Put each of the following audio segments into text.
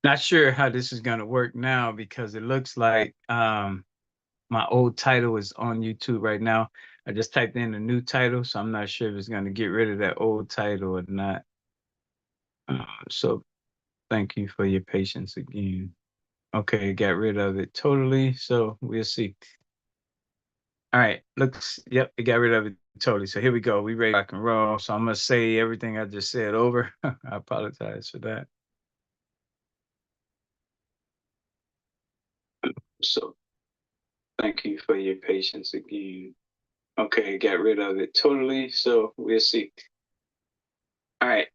Not sure how this is going to work now because it looks like my old title is on YouTube right now. I just typed in a new title, so I'm not sure if it's going to get rid of that old title or not. So thank you for your patience again. Okay, got rid of it totally. So we'll see. All right, looks, yep, it got rid of it totally. So here we go. We ready to rock and roll. So I'm going to say everything I just said over. I apologize for that. So thank you for your patience again. Okay, got rid of it totally. So we'll see. All right.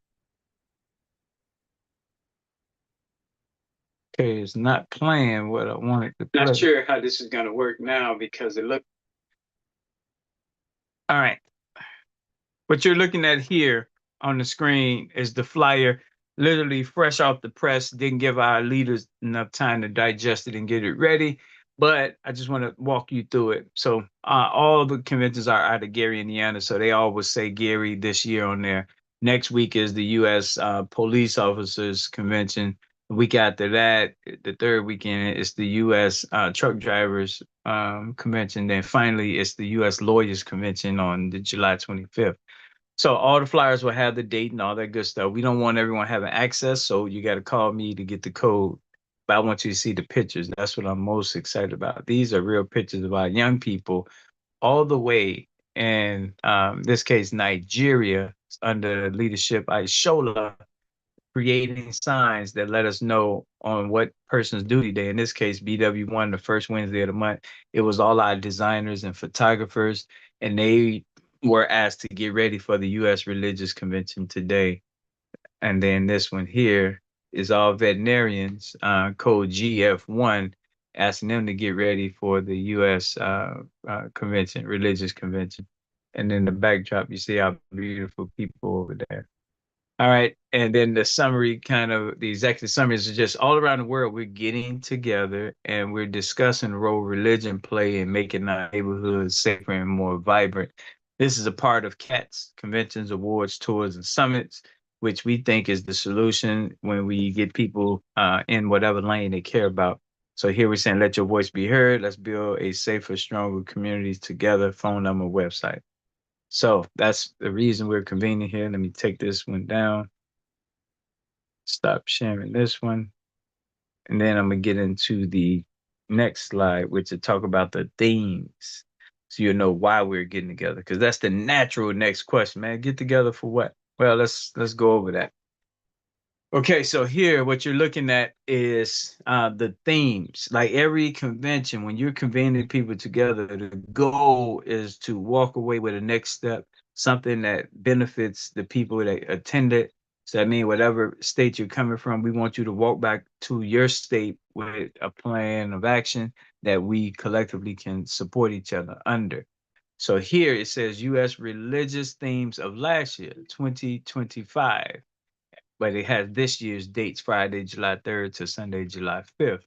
Okay, it's not playing what I wanted to play. Not sure how this is going to work now because it looked. All right. What you're looking at here on the screen is the flyer, literally fresh off the press. Didn't give our leaders enough time to digest it and get it ready. But I just want to walk you through it. So all the conventions are out of Gary, Indiana. So they always say Gary this year on there. Next week is the U.S. Police Officers Convention. The week after that, the third weekend, is the U.S. Truck Drivers Convention. Then finally, it's the U.S. Lawyers Convention on the July 25th. So all the flyers will have the date and all that good stuff. We don't want everyone having access, so you got to call me to get the code. But I want you to see the pictures. That's what I'm most excited about. These are real pictures of our young people all the way in this case, Nigeria, under leadership Aishola, creating signs that let us know on what person's duty day. In this case, BW1, the first Wednesday of the month, it was all our designers and photographers, and they were asked to get ready for the U.S. Religious Convention today. And then this one here is all veterinarians, code GF1, asking them to get ready for the U.S. Convention, religious convention. And then the backdrop, you see our beautiful people over there. All right. And then the summary, kind of the executive summaries, is just all around the world. We're getting together and we're discussing the role religion play in making our neighborhoods safer and more vibrant. This is a part of CATS, conventions, awards, tours, and summits, which we think is the solution when we get people in whatever lane they care about. So here we're saying, let your voice be heard. Let's build a safer, stronger communities together. Phone number, website. So that's the reason we're convening here. Let me take this one down, stop sharing this one. And then I'm going to get into the next slide, which will talk about the themes. So you'll know why we're getting together, because that's the natural next question, man. Get together for what? Well, let's go over that. Okay, so here what you're looking at is the themes. Like every convention, when you're convening people together, the goal is to walk away with a next step, something that benefits the people that attended. So I mean, whatever state you're coming from, we want you to walk back to your state with a plan of action that we collectively can support each other under. So here it says U.S. religious themes of last year, 2025, but it has this year's dates, Friday, July 3rd to Sunday, July 5th.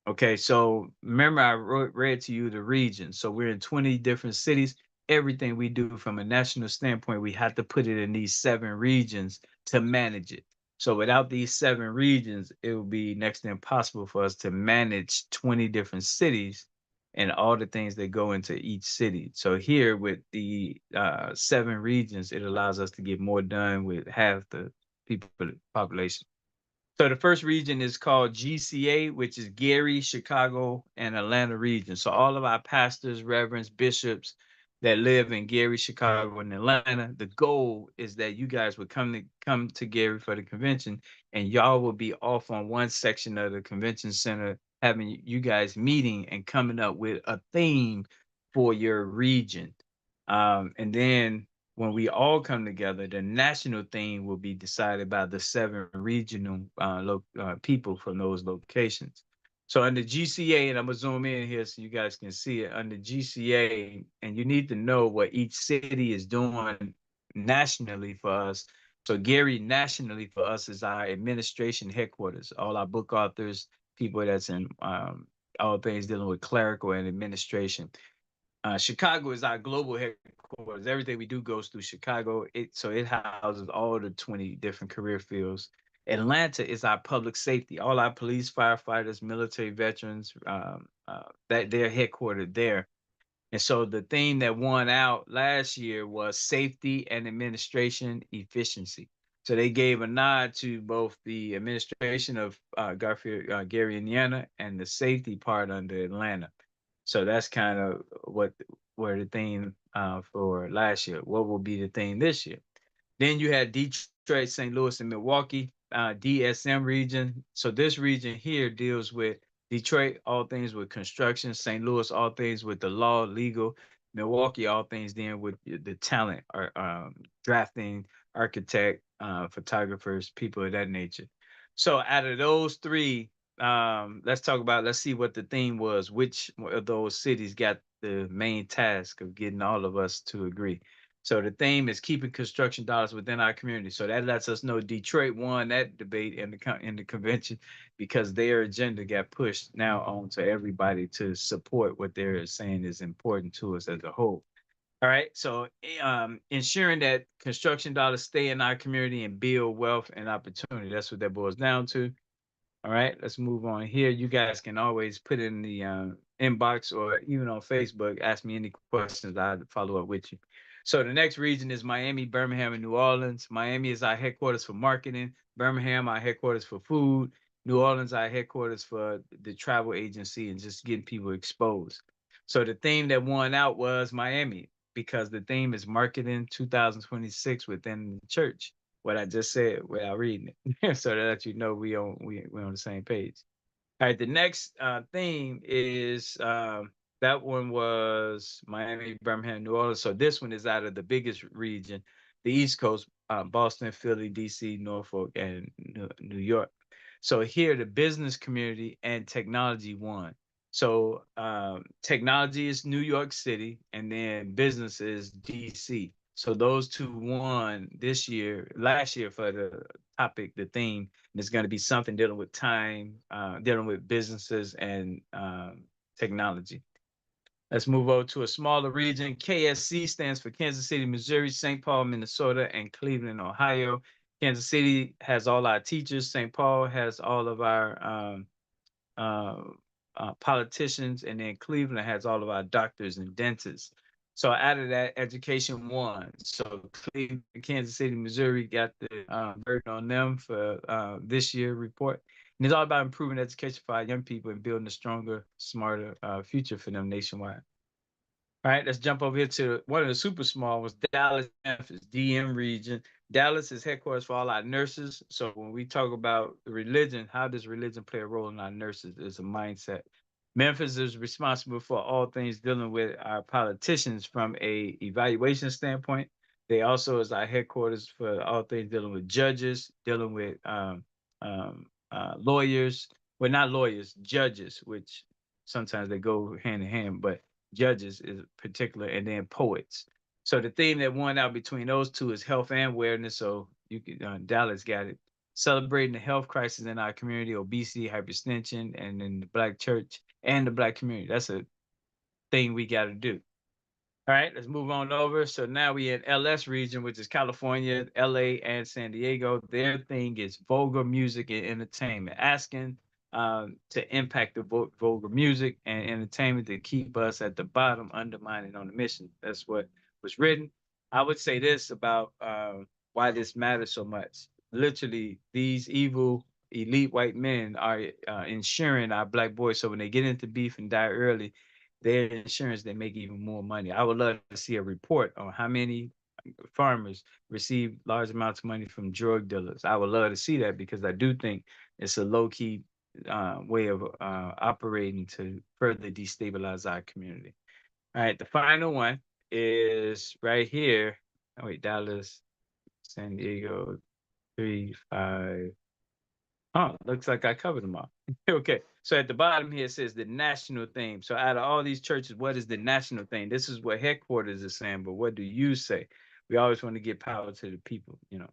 Okay, so remember I read to you the region. So we're in 20 different cities. Everything we do from a national standpoint, we have to put it in these 7 regions to manage it. So without these 7 regions, it would be next to impossible for us to manage 20 different cities and all the things that go into each city. So here with the 7 regions, it allows us to get more done with half the people population. So the first region is called GCA, which is Gary, Chicago, and Atlanta region. So all of our pastors, reverends, bishops that live in Gary, Chicago, and Atlanta, the goal is that you guys would come to Gary for the convention, and y'all will be off on one section of the convention center, having you guys meeting and coming up with a theme for your region. And then when we all come together, the national theme will be decided by the 7 regional people from those locations. So under GCA, and I'm gonna zoom in here so you guys can see it, under GCA, and you need to know what each city is doing nationally for us. So Gary nationally for us is our administration headquarters, all our book authors, people that's in all things dealing with clerical and administration. Chicago is our global headquarters. Everything we do goes through Chicago. So it houses all the 20 different career fields. Atlanta is our public safety. All our police, firefighters, military veterans, that they're headquartered there. And so the theme that won out last year was safety and administration efficiency. So they gave a nod to both the administration of Garfield, Gary, Indiana, and the safety part under Atlanta. So that's kind of what were the theme for last year. What will be the theme this year? Then you had Detroit, St. Louis, and Milwaukee, DSM region. So this region here deals with Detroit, all things with construction, St. Louis, all things with the law, legal, Milwaukee, all things dealing with the talent, or drafting, architect, photographers, people of that nature. So out of those three, let's see what the theme was. Which of those cities got the main task of getting all of us to agree? So the theme is keeping construction dollars within our community. So that lets us know Detroit won that debate in the convention, because their agenda got pushed now on to everybody to support what they're saying is important to us as a whole. All right. So ensuring that construction dollars stay in our community and build wealth and opportunity. That's what that boils down to. All right, let's move on here. You guys can always put in the inbox or even on Facebook, ask me any questions. I'll follow up with you. So the next region is Miami, Birmingham, and New Orleans. Miami is our headquarters for marketing. Birmingham, our headquarters for food. New Orleans, our headquarters for the travel agency and just getting people exposed. So the theme that won out was Miami, because the theme is marketing 2026 within the church. What I just said without reading it, so that you know we on the same page. All right, the next theme is that one was Miami, Birmingham, New Orleans. So this one is out of the biggest region, the East Coast, Boston, Philly, DC, Norfolk, and New York. So here, the business community and technology won. So technology is New York City, and then business is DC. So those two won this year, last year for the topic, the theme. And it's going to be something dealing with time, dealing with businesses and technology. Let's move over to a smaller region. KSC stands for Kansas City, Missouri, St. Paul, Minnesota, and Cleveland, Ohio. Kansas City has all our teachers. St. Paul has all of our uh, politicians, and then Cleveland has all of our doctors and dentists. So out of that, education won. So Cleveland, Kansas City, Missouri got the burden on them for this year report. And it's all about improving education for our young people and building a stronger, smarter future for them nationwide. All right, let's jump over here to one of the super small ones, Dallas, Memphis, DM region. Dallas is headquarters for all our nurses. So when we talk about religion, how does religion play a role in our nurses? Is a mindset. Memphis is responsible for all things dealing with our politicians from a evaluation standpoint. They also is our headquarters for all things dealing with judges, dealing with lawyers. Well, not lawyers, judges, which sometimes they go hand in hand, but judges is particular, and then poets. So the theme that won out between those two is health and awareness. So you can Dallas got it. Celebrating the health crisis in our community, obesity, hypertension, and in the Black church and the Black community. That's a thing we got to do. All right, let's move on over. So now we in LS region, which is California, LA, and San Diego. Their thing is vulgar music and entertainment, asking to impact the vulgar music and entertainment to keep us at the bottom, undermining on the mission. That's what was written. I would say this about why this matters so much. Literally, these evil elite white men are ensuring our Black boys. So when they get into beef and die early, their insurance, they make even more money. I would love to see a report on how many farmers receive large amounts of money from drug dealers. I would love to see that, because I do think it's a low key way of operating to further destabilize our community. All right, the final one is right here. Oh, wait, Dallas, San Diego, 3, 5. Oh, looks like I covered them all. Okay. So at the bottom here it says the national theme. So out of all these churches, what is the national theme? This is what headquarters is saying, but what do you say? We always want to give power to the people, you know.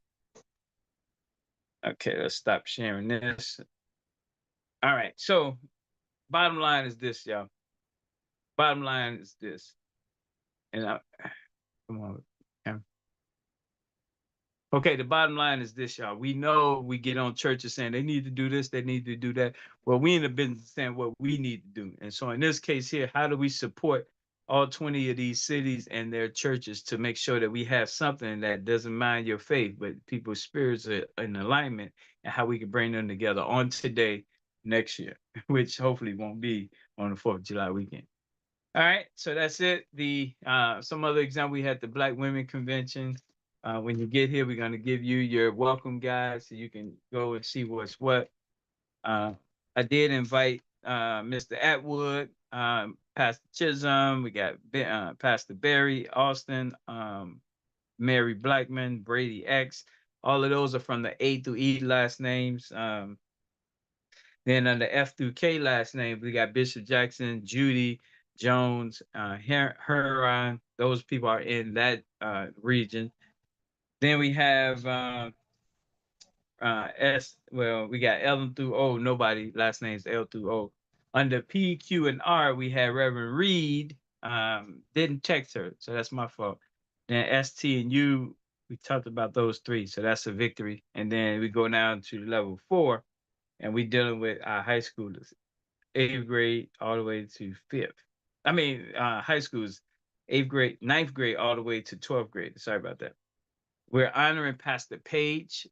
Okay, let's stop sharing this. All right. So bottom line is this, y'all. Bottom line is this. And I, come on. Okay, the bottom line is this, y'all. We know we get on churches saying they need to do this, they need to do that. Well, we in the business saying what we need to do. And so in this case here, how do we support all 20 of these cities and their churches to make sure that we have something that doesn't mind your faith, but people's spirits are in alignment, and how we can bring them together on today, next year, which hopefully won't be on the 4th of July weekend. All right, so that's it. The some other example, we had the Black Women Convention. When you get here, we're going to give you your welcome guide so you can go and see what's what. Uh, I did invite Mr. Atwood, Pastor Chisholm. We got Pastor Barry Austin, Mary Blackman, Brady X. All of those are from the A through E last names. Then under F through K last name, we got Bishop Jackson, Judy Jones, Huron. Those people are in that region. Then we have we got L through O. Nobody last name's L through O. Under P, Q, and R, we had Reverend Reed. Didn't text her, so that's my fault. Then S, T, and U, we talked about those three, so that's a victory. And then we go down to level 4, and we dealing with our high schoolers, 8th grade all the way to 5th. I mean, high school's 8th grade, 9th grade all the way to 12th grade. Sorry about that. We're honoring Pastor Paige.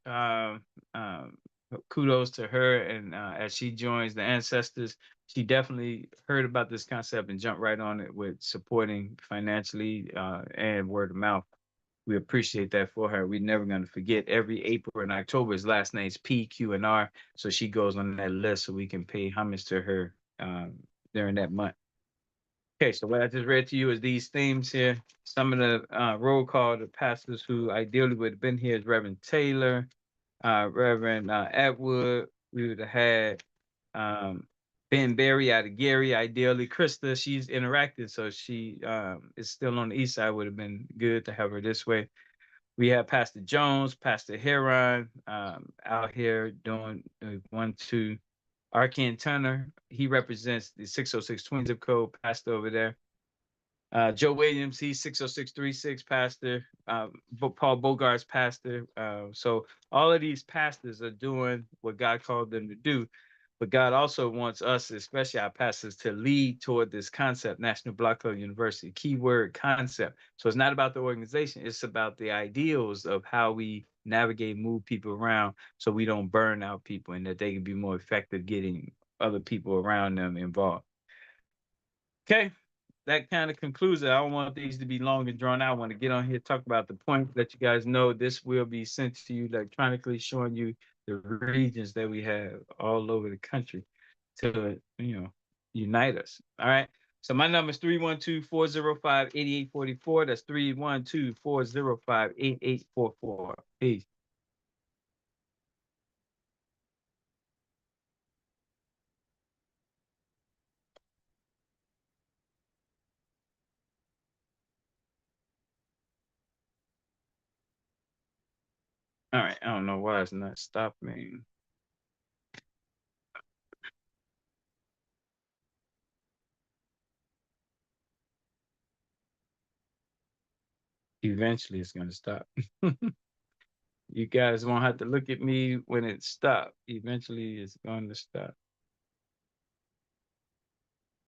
Kudos to her, and as she joins the ancestors, she definitely heard about this concept and jumped right on it with supporting financially and word of mouth. We appreciate that for her. We're never going to forget. Every April and October, his last name's P, Q, and R, so she goes on that list so we can pay homage to her during that month. Okay, so what I just read to you is these themes here. Some of the roll call, the pastors who ideally would have been here is Reverend Taylor, Reverend Atwood. We would have had Ben Berry out of Gary. Ideally, Krista, she's interacted, so she is still on the east side. Would have been good to have her this way. We have Pastor Jones, Pastor Heron out here doing 1, 2. Arkan Turner, he represents the 606 Twin Zip Code, pastor over there. Joe Williams, he's 60636 pastor. Paul Bogart's pastor. So all of these pastors are doing what God called them to do. But God also wants us, especially our pastors, to lead toward this concept, National Block Club University, keyword concept. So it's not about the organization, it's about the ideals of how we navigate, move people around so we don't burn out people, and that they can be more effective getting other people around them involved. Okay, that kind of concludes it. I don't want these to be long and drawn out. I want to get on here, talk about the point, let you guys know this will be sent to you electronically, showing you the regions that we have all over the country to, unite us. All right. So my number is 312-405-8844. That's 312-405-8844. Peace. All right. I don't know why it's not stopping. Eventually it's going to stop. You guys won't have to look at me when it stops. Eventually it's going to stop.